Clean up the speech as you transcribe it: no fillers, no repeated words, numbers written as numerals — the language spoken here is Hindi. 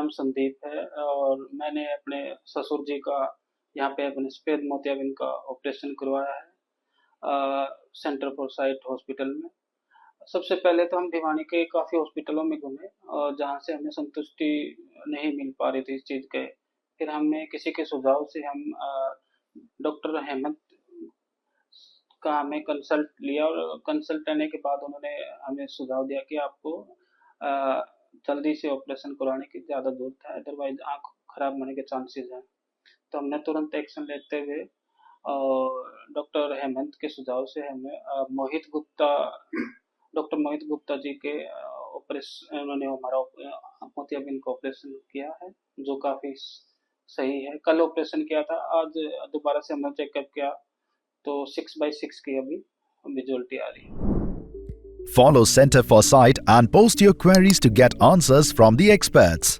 नाम संदीप है और मैंने अपने ससुर जी का यहाँ पे अपने सफ़ेद मोतियाबिंद का ऑपरेशन करवाया है सेंटर फॉर साइट हॉस्पिटल में। सबसे पहले तो हम भिवानी के काफ़ी हॉस्पिटलों में घूमे और जहाँ से हमें संतुष्टि नहीं मिल पा रही थी इस चीज़ के। फिर हमें किसी के सुझाव से हम डॉक्टर हेमंत का हमें कंसल्ट लिया और कंसल्ट लेने के बाद उन्होंने हमें सुझाव दिया कि आपको अ, जल्दी से ऑपरेशन करवाने की ज़्यादा ज़रूरत है, अदरवाइज आँख खराब होने के चांसेस हैं। तो हमने तुरंत एक्शन लेते हुए डॉक्टर हेमंत के सुझाव से हमें मोहित गुप्ता डॉक्टर मोहित गुप्ता जी के ऑपरेशन उन्होंने हमारा मोतियाबिंद का ऑपरेशन किया है जो काफ़ी सही है। कल ऑपरेशन किया था, आज दोबारा से हमने चेकअप किया तो 6/6 की अभी विजुअलिटी आ रही है। Follow Center for Sight and post your queries to get answers from the experts.